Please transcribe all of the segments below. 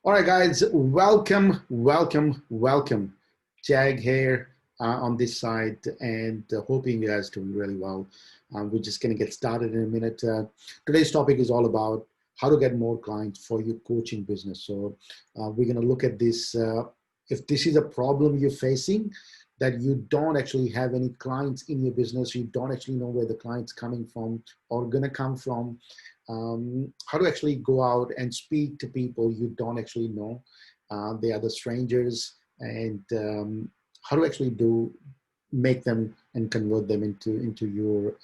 All right, guys, welcome, welcome, welcome. Jag here on this side, and hoping you guys doing really well. We're just going to get started in a minute. Today's topic is all about how to get more clients for your coaching business. So we're going to look at this. If this is a problem you're facing, that you don't actually have any clients in your business, you don't actually know where the client's coming from or going to come from, how to actually go out and speak to people you don't actually know. They are the strangers, and how to actually do make them and convert them into your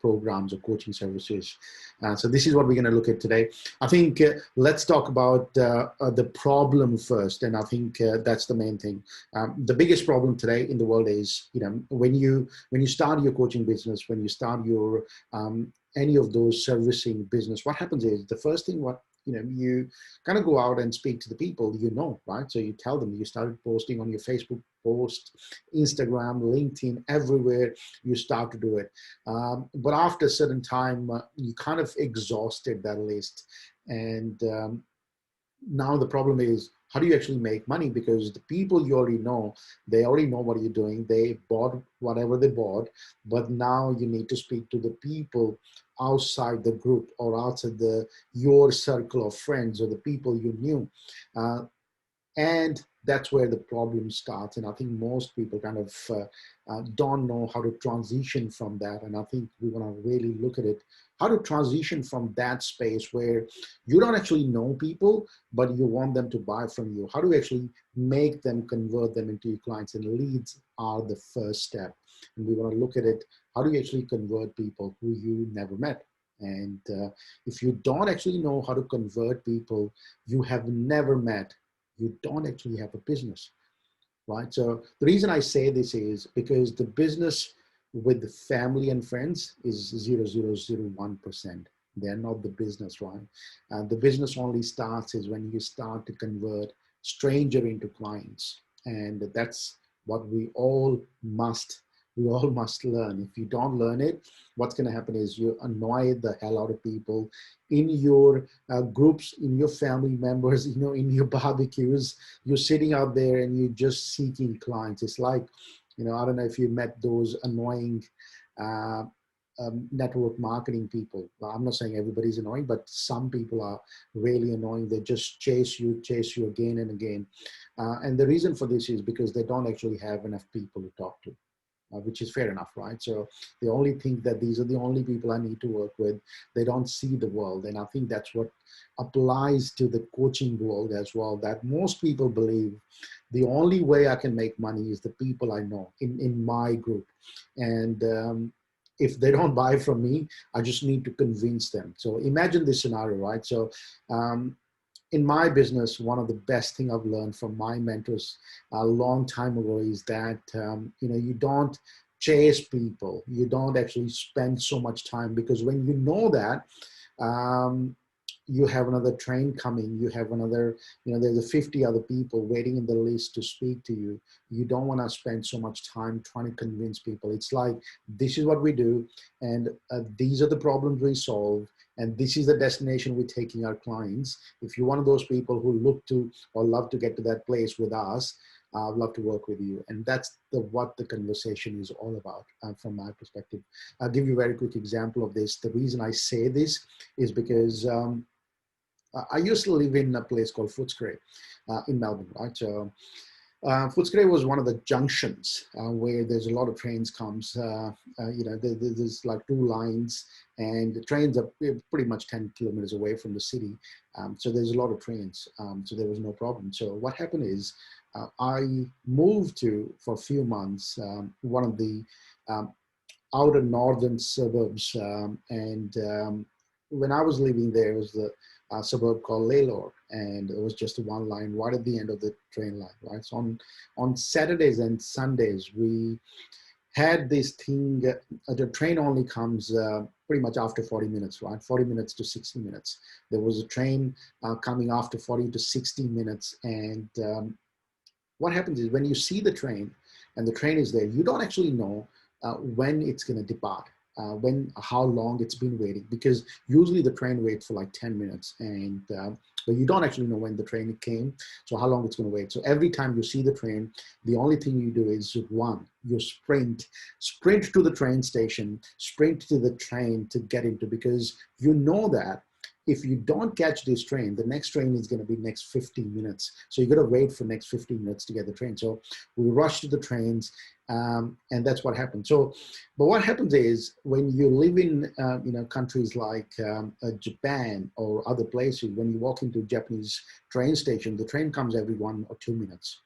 programs or coaching services. So this is what we're going to look at today. I think let's talk about the problem first, and I think that's the main thing. The biggest problem today in the world is when you start your coaching business, when you start your any of those servicing business, what happens is the first thing you kind of go out and speak to the people right? So you tell them, you started posting on your Facebook post, Instagram, LinkedIn, everywhere you start to do it. But after a certain time, you kind of exhausted that list. And now the problem is, how do you actually make money? Because the people you already know, they already know what you're doing. They bought whatever they bought, but now you need to speak to the people outside the group or outside your circle of friends or the people you knew. And that's where the problem starts. And I think most people kind of don't know how to transition from that. And I think we want to really look at it, how to transition from that space where you don't actually know people, but you want them to buy from you. How do you actually make them, convert them into your clients? And leads are the first step. And we want to look at it, how do you actually convert people who you never met? And if you don't actually know how to convert people you have never met, you don't actually have a business, right? So the reason I say this is because the business with the family and friends is 0.001%. They're not the business, right? The business only starts is when you start to convert stranger into clients. And that's what we all must learn. If you don't learn it, what's going to happen is you annoy the hell out of people in your groups, in your family members, in your barbecues. You're sitting out there and you're just seeking clients. It's like, I don't know if you met those annoying uh, network marketing people. Well, I'm not saying everybody's annoying, but some people are really annoying. They just chase you again and again. And the reason for this is because they don't actually have enough people to talk to. Which is fair enough, right? So they only think that these are the only people I need to work with. They don't see the world. And I think that's what applies to the coaching world as well, that most people believe the only way I can make money is the people I know in my group. And if they don't buy from me, I just need to convince them. So imagine this scenario, right? So in my business, one of the best thing I've learned from my mentors a long time ago is that you don't chase people. You don't actually spend so much time, because when you know that, um, you have another train coming, you have another, there's a 50 other people waiting in the list to speak to you. You don't want to spend so much time trying to convince people. It's like, this is what we do, and these are the problems we solve, and this is the destination we're taking our clients. If you're one of those people who look to or love to get to that place with us, I'd love to work with you. And that's what the conversation is all about from my perspective. I'll give you a very quick example of this. The reason I say this is because I used to live in a place called Footscray in Melbourne, right? So Footscray was one of the junctions where there's a lot of trains comes. There's like two lines, and the trains are pretty much 10 kilometers away from the city. So there's a lot of trains. So there was no problem. So what happened is I moved for a few months, one of the um, outer northern suburbs. And when I was living there, it was the suburb called Lalor, and it was just one line right at the end of the train line, right? So on Saturdays and Sundays, we had this thing, the train only comes pretty much after 40 minutes, right? 40 minutes to 60 minutes. There was a train coming after 40 to 60 minutes. And what happens is when you see the train and the train is there, you don't actually know when it's going to depart. how long it's been waiting, because usually the train waits for like 10 minutes, and but you don't actually know when the train came, so how long it's going to wait. So every time you see the train, the only thing you do is run, you sprint to the train station, sprint to the train to get into, because you know that if you don't catch this train, the next train is going to be next 15 minutes. So you got to wait for next 15 minutes to get the train. So we rush to the trains, and that's what happens. So, but what happens is when you live in countries like Japan or other places, when you walk into a Japanese train station, the train comes every 1 or 2 minutes.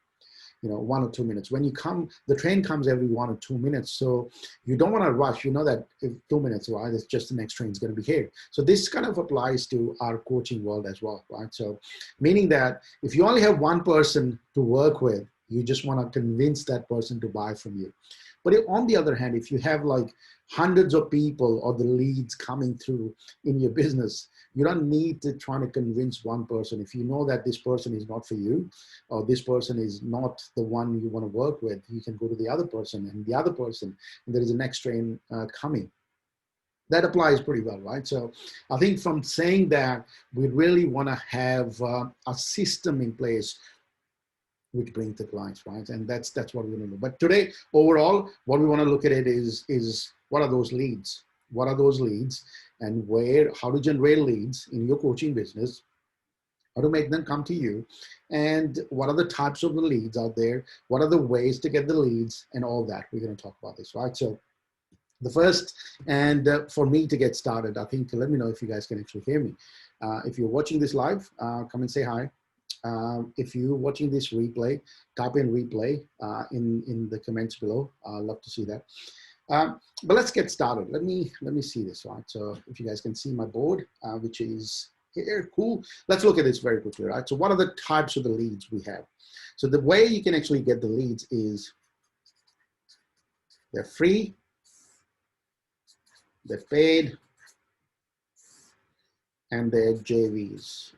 1 or 2 minutes. When you come, the train comes every 1 or 2 minutes. So you don't want to rush. You know that if 2 minutes, right, it's just the next train is going to be here. So this kind of applies to our coaching world as well, right? So meaning that if you only have one person to work with, you just want to convince that person to buy from you. But on the other hand, if you have like hundreds of people or the leads coming through in your business, you don't need to try to convince one person. If you know that this person is not for you, or this person is not the one you want to work with, you can go to the other person and the other person, and there is a next train coming. That applies pretty well, right? So I think from saying that, we really want to have a system in place which brings the clients, right? And that's what we're going to do. But today, overall, what we want to look at it is what are those leads? What are those leads, and how to generate leads in your coaching business, how to make them come to you, and what are the types of the leads out there? What are the ways to get the leads, and all that. We're going to talk about this, right? So the first, and for me to get started, I think, let me know if you guys can actually hear me. If you're watching this live, come and say hi. If you're watching this replay, type in replay in the comments below. I'd love to see that. But let's get started. Let me see this, right? So if you guys can see my board, which is here, cool. Let's look at this very quickly, right? So what are the types of the leads we have? So the way you can actually get the leads is they're free, they're paid, and they're JVs.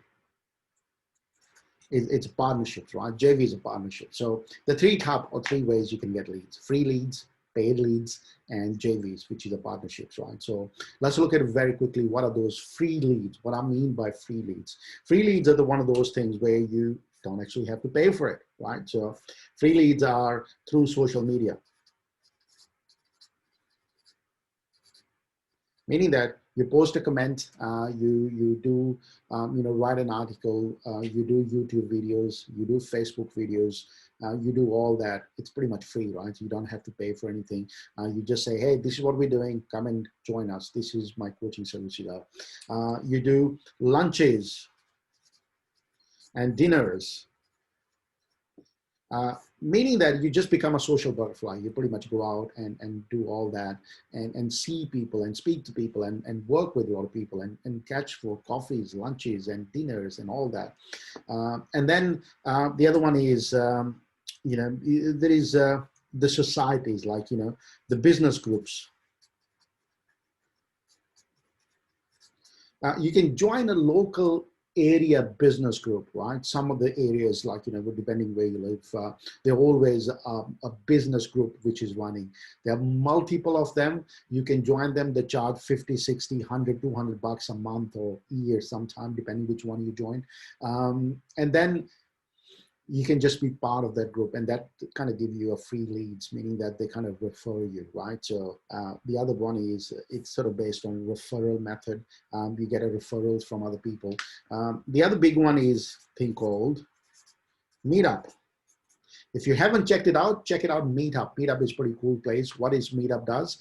It's partnerships, right? JV is a partnership. So the three ways you can get leads: free leads, paid leads, and JVs, which is a partnerships, right? So let's look at it very quickly. What are those free leads? What I mean by free leads? Free leads are one of those things where you don't actually have to pay for it, right? So free leads are through social media. Meaning that you post a comment, you do write an article, you do YouTube videos, you do Facebook videos, you do all that. It's pretty much free, right? You don't have to pay for anything. You just say, hey, this is what we're doing. Come and join us. This is my coaching service. You do lunches and dinners. Meaning that you just become a social butterfly. You pretty much go out and do all that and see people and speak to people and work with a lot of people and catch for coffees, lunches, and dinners and all that. And then the other one is, there is the societies, like, the business groups. You can join a local area business group, right? Some of the areas, like, depending where you live, there always a business group which is running. There are multiple of them. You can join them. They charge 50, 60, 100, 200 bucks a month or year sometime, depending which one you join. And then you can just be part of that group, and that kind of give you a free leads, meaning that they kind of refer you, right? So the other one is, it's sort of based on referral method. You get a referrals from other people. The other big one is thing called Meetup. If you haven't checked it out, check it out, Meetup. Meetup is a pretty cool place. What is Meetup does?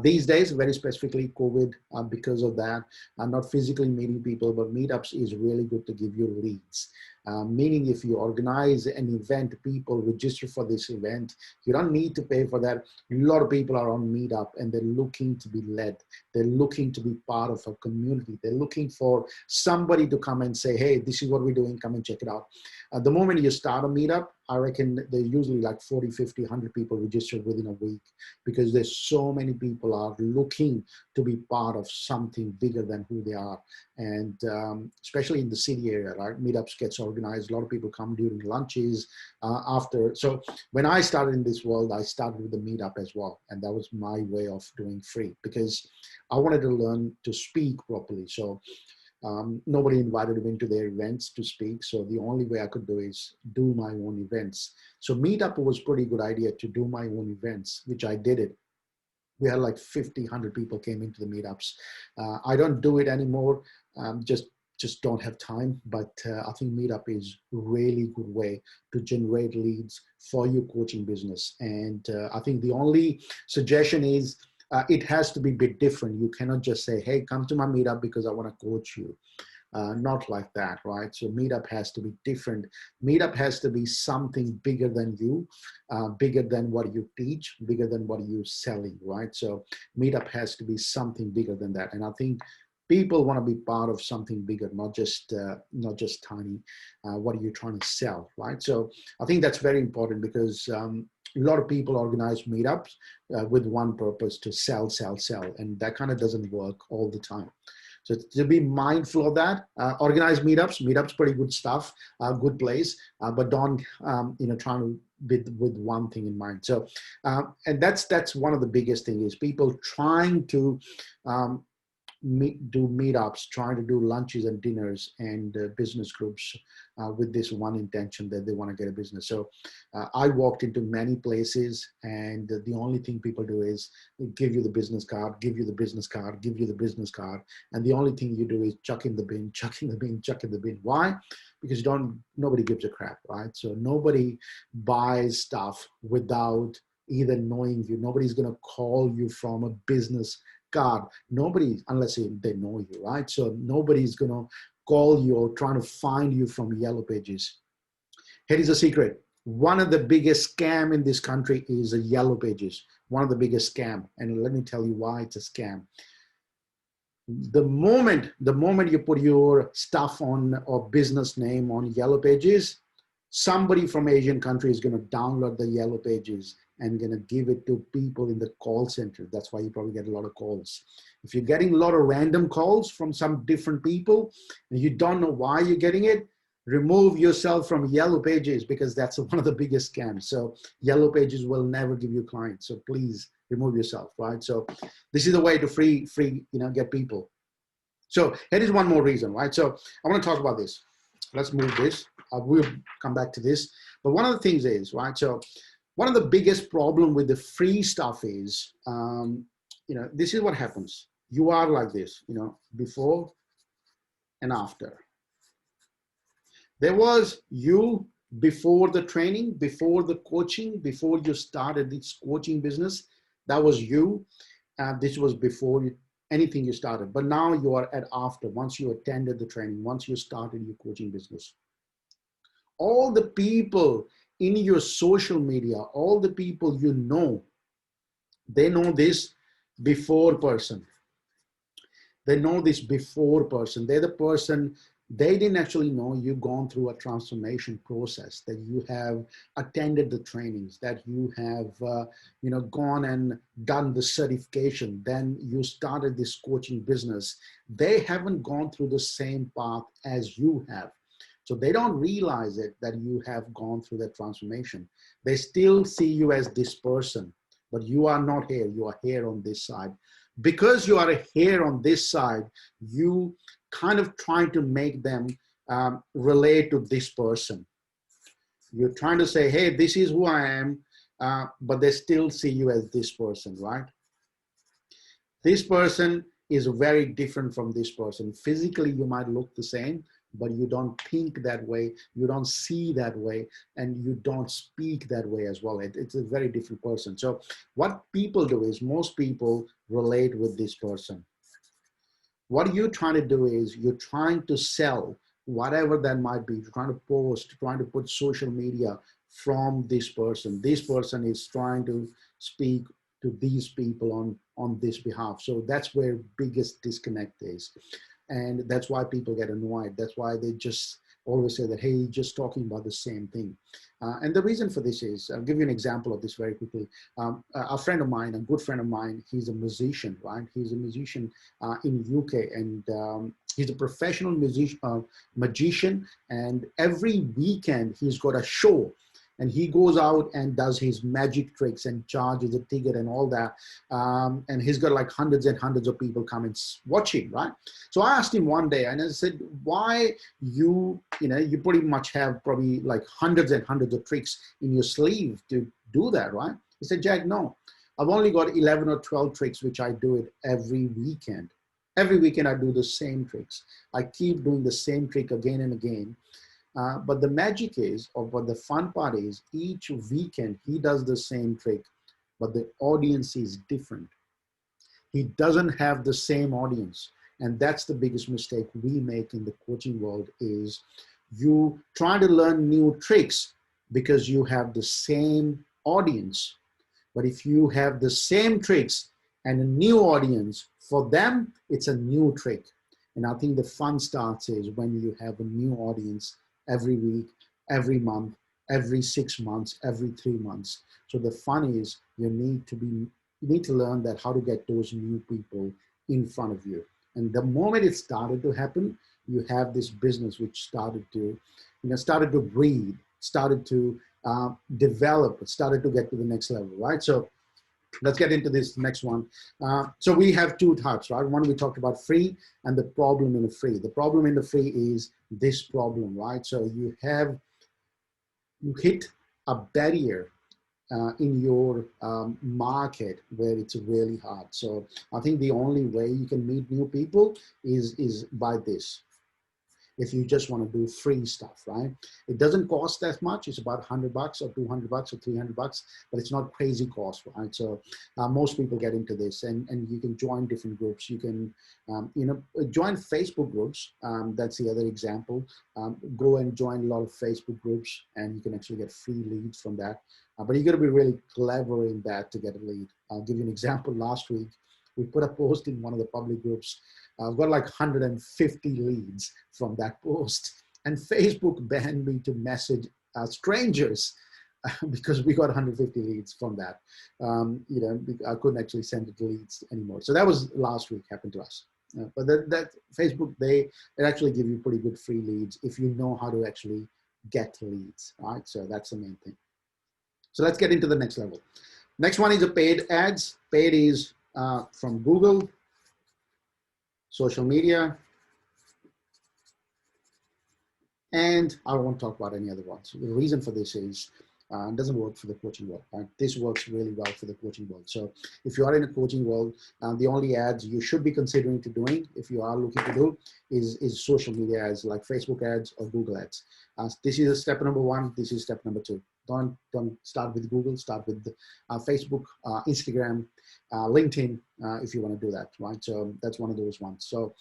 These days, very specifically COVID, because of that, I'm not physically meeting people, but Meetups is really good to give you leads. Meaning if you organize an event, people register for this event, you don't need to pay for that. A lot of people are on Meetup and they're looking to be led. They're looking to be part of a community. They're looking for somebody to come and say, hey, this is what we're doing, come and check it out. The moment you start a Meetup, I reckon there's usually like 40, 50, 100 people registered within a week, because there's so many people are looking to be part of something bigger than who they are. And especially in the city area, right? Meetups gets organized. A lot of people come during lunches after. So when I started in this world, I started with the meetup as well. And that was my way of doing free, because I wanted to learn to speak properly. So nobody invited me into their events to speak. So the only way I could do is do my own events. So Meetup was pretty good idea to do my own events, which I did it. We had like 50, 100 people came into the meetups. I don't do it anymore. Just don't have time. But I think Meetup is a really good way to generate leads for your coaching business. And I think the only suggestion is it has to be a bit different. You cannot just say, hey, come to my Meetup because I want to coach you. Not like that, right? So Meetup has to be different. Meetup has to be something bigger than you, bigger than what you teach, bigger than what you're selling, right? So Meetup has to be something bigger than that. And I think people want to be part of something bigger, not just tiny. What are you trying to sell, right? So I think that's very important, because a lot of people organize meetups with one purpose: to sell, sell, sell, and that kind of doesn't work all the time. So to be mindful of that, organize meetups. Meetups pretty good stuff, good place, but don't try to with one thing in mind. So and that's one of the biggest things is people trying to do meetups, trying to do lunches and dinners and business groups with this one intention that they want to get a business. So I walked into many places, and the only thing people do is give you the business card, give you the business card, give you the business card. And the only thing you do is chuck in the bin, chuck in the bin, chuck in the bin. Why? Because nobody gives a crap, right? So nobody buys stuff without either knowing you. Nobody's going to call you from a business card. Nobody, unless they know you, right? So nobody's going to call you or trying to find you from Yellow Pages. Here is a secret. One of the biggest scam in this country is a Yellow Pages. One of the biggest scam. And let me tell you why it's a scam. The moment you put your stuff on or business name on Yellow Pages, somebody from Asian country is going to download the Yellow Pages and going to give it to people in the call center. That's why you probably get a lot of calls. If you're getting a lot of random calls from some different people and you don't know why you're getting it, remove yourself from Yellow Pages, because that's one of the biggest scams. So Yellow Pages will never give you clients. So please remove yourself, right? So this is the way to free, get people. So here is one more reason, right? So I want to talk about this. Let's move this. We'll come back to this. But one of the things is, right? So one of the biggest problem with the free stuff is, this is what happens. You are like this, before and after. There was you before the training, before the coaching, before you started this coaching business. That was you. This was before anything you started. But now you are at after, once you attended the training, once you started your coaching business. All the people in your social media, all the people they know this before person. They know this before person. They're the person, they didn't actually know you've gone through a transformation process, that you have attended the trainings, that you have gone and done the certification, then you started this coaching business. They haven't gone through the same path as you have. So they don't realize it, that you have gone through that transformation. They still see you as this person, but you are not here. You are here on this side. Because you are here on this side, you kind of trying to make them relate to this person. You're trying to say, hey, this is who I am, but they still see you as this person, right? This person is very different from this person. Physically, you might look the same, but you don't think that way, you don't see that way, and you don't speak that way as well. It's a very different person. So what people do is, most people relate with this person. What you're trying to do is, you're trying to sell whatever that might be. You're trying to post, trying to put social media from this person. This person is trying to speak to these people on this behalf. So that's where biggest disconnect is. And that's why people get annoyed. That's why they just always say that, hey, you're just talking about the same thing. And the reason for this is, I'll give you an example of this very quickly. A friend of mine, a good friend of mine, he's a musician, right? He's a musician in UK, and he's a professional magician, and every weekend he's got a show, and he goes out and does his magic tricks and charges a ticket and all that. And he's got like hundreds and hundreds of people come and watch him, right? So I asked him one day, and I said, why you pretty much have probably like hundreds and hundreds of tricks in your sleeve to do that, right? He said, Jack, no, I've only got 11 or 12 tricks, which I do it every weekend. Every weekend I do the same tricks. I keep doing the same trick again and again. But the magic is, or what the fun part is, each weekend he does the same trick, but the audience is different. He doesn't have the same audience. And that's the biggest mistake we make in the coaching world, is you try to learn new tricks because you have the same audience. But if you have the same tricks and a new audience, for them, it's a new trick. And I think the fun starts is when you have a new audience every week, every month, every 6 months, every 3 months. So the fun is you need to learn that how to get those new people in front of you. And the moment it started to happen, you have this business which started to breathe, started to develop, started to get to the next level, right? So let's get into this next one. So we have two types, right? One, we talked about free and the problem in the free. The problem in the free is this problem, right? So you hit a barrier in your market where it's really hard. So I think the only way you can meet new people is by this. If you just want to do free stuff, right? It doesn't cost that much. It's about $100 or $200 or $300, but it's not crazy cost, right? So most people get into this, and you can join different groups. You can, join Facebook groups. That's the other example. Go and join a lot of Facebook groups, and you can actually get free leads from that. But you got to be really clever in that to get a lead. I'll give you an example. Last week, we put a post in one of the public groups. I've got like 150 leads from that post, and Facebook banned me to message strangers because we got 150 leads from that. I couldn't actually send it leads anymore. So that was last week, happened to us. But that Facebook, it actually give you pretty good free leads if you know how to actually get leads, right? So that's the main thing. So let's get into the next level. Next one is a paid ads. Paid is from Google, social media, and I won't talk about any other ones. The reason for this is it doesn't work for the coaching world, right? This works really well for the coaching world. So if you are in a coaching world, the only ads you should be considering to doing, if you are looking to do, is social media ads like Facebook ads or Google ads. This is step number one. This is step number two. Don't start with Google. Start with Facebook, Instagram, LinkedIn, if you want to do that, right? So that's one of those ones. So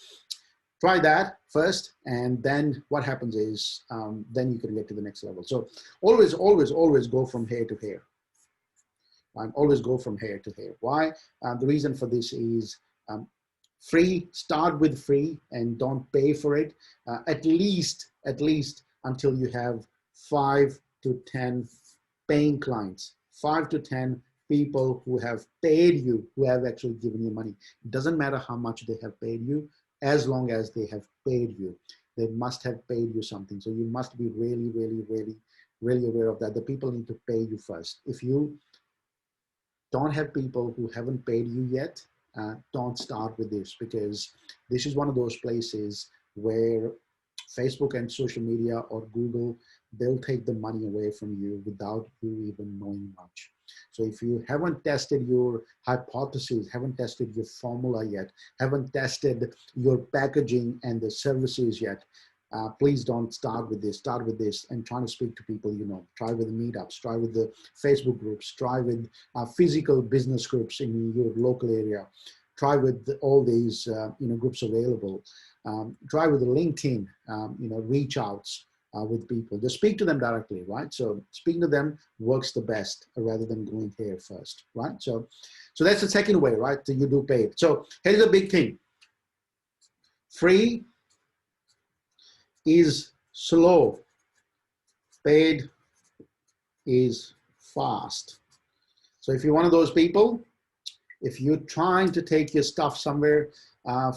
try that first, and then what happens is then you can get to the next level. So always go from here to here. Always go from here to here. Why? The reason for this is free. Start with free and don't pay for it. At least until you have 5 to 10 paying clients, 5 to 10 people who have paid you, who have actually given you money. It doesn't matter how much they have paid you, as long as they have paid you. They must have paid you something. So you must be really aware of that. The people need to pay you first. If you don't have people who haven't paid you yet, don't start with this, because this is one of those places where Facebook and social media or Google, they'll take the money away from you without you even knowing much. So if you haven't tested your hypothesis, haven't tested your formula yet, haven't tested your packaging and the services yet, please don't start with this. Start with this and try to speak to people you know. Try with the meetups, try with the Facebook groups, try with physical business groups in your local area. Try with all these groups available. Try with the LinkedIn, reach outs with people. Just speak to them directly, right? So speaking to them works the best rather than going here first, right? So that's the second way, right? So you do paid. So here's a big thing. Free is slow, paid is fast. So if you're one of those people, if you're trying to take your stuff somewhere,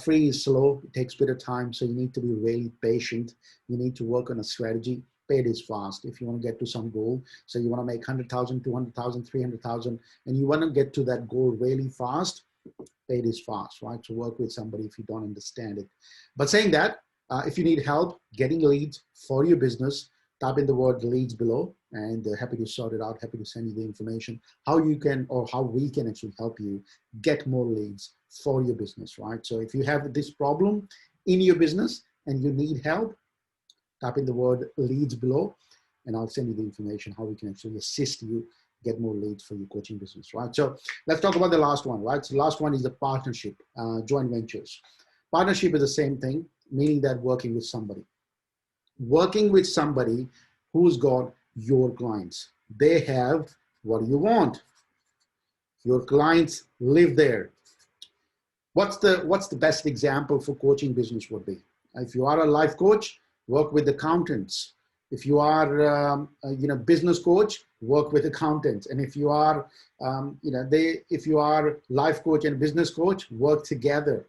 free is slow, it takes a bit of time, so you need to be really patient. You need to work on a strategy. Paid is fast. If you want to get to some goal, so you want to make 100,000, 200,000, 300,000, and you want to get to that goal really fast, paid is fast, right? To work with somebody if you don't understand it. But saying that, if you need help getting leads for your business, type in the word leads below, and happy to sort it out, happy to send you the information, how you can, or how we can actually help you get more leads for your business, right? So if you have this problem in your business and you need help, type in the word leads below, and I'll send you the information how we can actually assist you get more leads for your coaching business, right? So let's talk about the last one, right? So the last one is the partnership, joint ventures. Partnership is the same thing, meaning that working with somebody. Working with somebody who's got your clients. They have what you want. Your clients live there. What's the best example for coaching business would be? If you are a life coach, work with accountants. If you are business coach, work with accountants. And if you are if you are life coach and business coach, work together.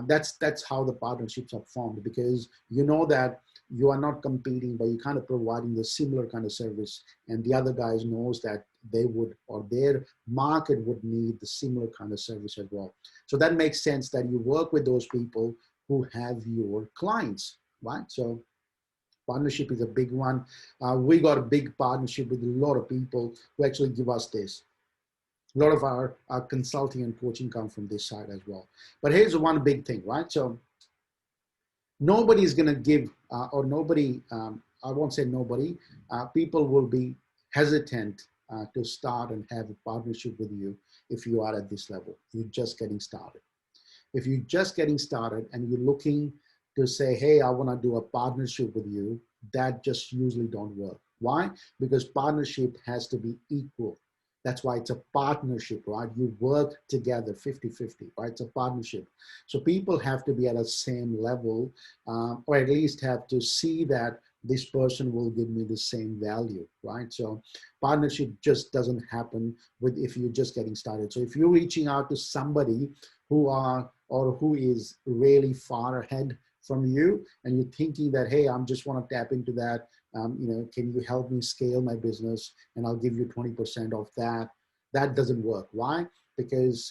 That's how the partnerships are formed, because you know that you are not competing, but you're kind of providing the similar kind of service, and the other guys knows that they would, or their market would need the similar kind of service as well. So that makes sense that you work with those people who have your clients, right? So partnership is a big one. We got a big partnership with a lot of people who actually give us this. A lot of our consulting and coaching come from this side as well. But here's one big thing, right? So nobody's going to give, or nobody, I won't say nobody, people will be hesitant to start and have a partnership with you if you are at this level. You're just getting started. If you're just getting started and you're looking to say, hey, I want to do a partnership with you, that just usually don't work. Why? Because partnership has to be equal. That's why it's a partnership, right? You work together 50-50, right? It's a partnership. So people have to be at the same level, or at least have to see that this person will give me the same value, right? So partnership just doesn't happen with if you're just getting started. So if you're reaching out to somebody who are, or who is really far ahead from you, and you're thinking that, hey, I'm just want to tap into that, can you help me scale my business and I'll give you 20% of that. That doesn't work. Why? Because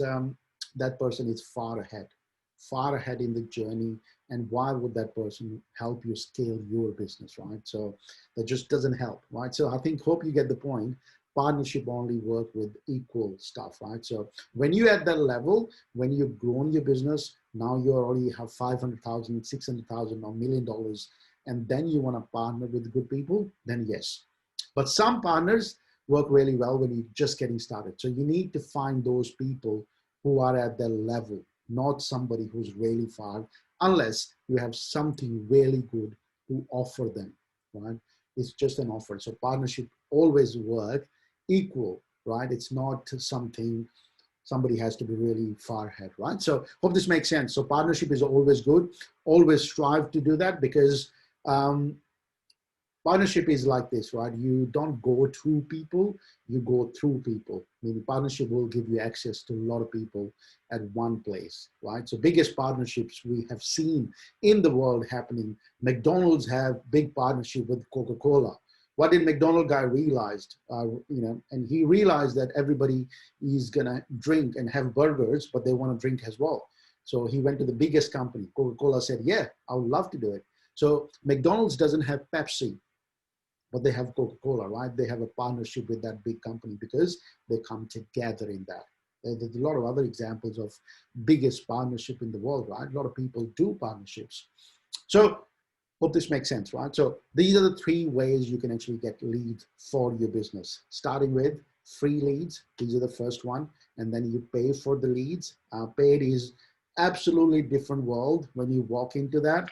that person is far ahead in the journey. And why would that person help you scale your business, right? So that just doesn't help, right? So I think, hope you get the point. Partnership only work with equal stuff, right? So when you're at that level, when you've grown your business, now you already have 500,000, 600,000 or $1 million, and then you want to partner with good people, then yes. But some partners work really well when you're just getting started. So you need to find those people who are at their level, not somebody who's really far, unless you have something really good to offer them, right? It's just an offer. So partnership always work equal, right? It's not something somebody has to be really far ahead, right? So hope this makes sense. So partnership is always good. Always strive to do that, because partnership is like this, right? You don't go to people, you go through people. Meaning partnership will give you access to a lot of people at one place, right? So biggest partnerships we have seen in the world happening. McDonald's have big partnership with Coca-Cola. What did McDonald guy realized? And he realized that everybody is gonna drink and have burgers, but they want to drink as well. So he went to the biggest company. Coca-Cola said, yeah, I would love to do it. So McDonald's doesn't have Pepsi, but they have Coca-Cola, right? They have a partnership with that big company because they come together in that. There's a lot of other examples of biggest partnership in the world, right? A lot of people do partnerships. So hope this makes sense, right? So these are the 3 ways you can actually get leads for your business. Starting with free leads. These are the first one. And then you pay for the leads. Paid is absolutely different world when you walk into that.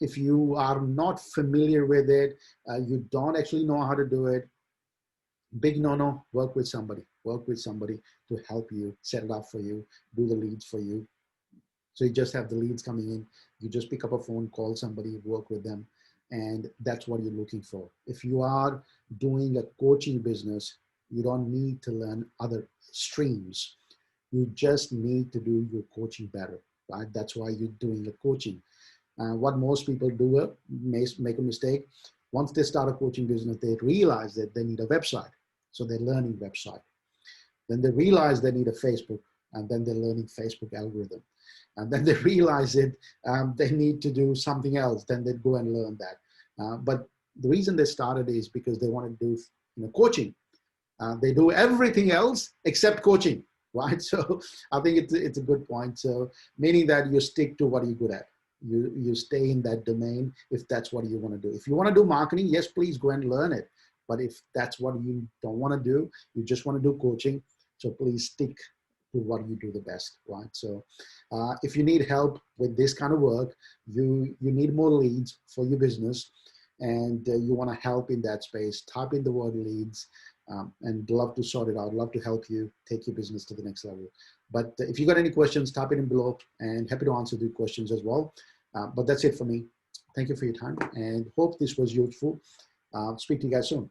If you are not familiar with it, you don't actually know how to do it, big no-no, work with somebody to help you, set it up for you, do the leads for you. So you just have the leads coming in, you just pick up a phone, call somebody, work with them, and that's what you're looking for. If you are doing a coaching business, you don't need to learn other streams. You just need to do your coaching better, right? That's why you're doing a coaching. What most people do make a mistake. Once they start a coaching business, they realize that they need a website. So they're learning website. Then they realize they need a Facebook, and then they're learning Facebook algorithm. And then they realize that they need to do something else. Then they go and learn that. But the reason they started is because they want to do coaching. They do everything else except coaching, right? So I think it's a good point. So meaning that you stick to what you're good at. You stay in that domain if that's what you want to do. If you want to do marketing, yes, please go and learn it. But if that's what you don't want to do, you just want to do coaching, so please stick to what you do the best, right? So if you need help with this kind of work, you need more leads for your business, and you want to help in that space, type in the word leads, and love to sort it out, love to help you take your business to the next level. But if you got any questions, type it in below, and happy to answer the questions as well. But that's it for me. Thank you for your time, and hope this was useful. Speak to you guys soon.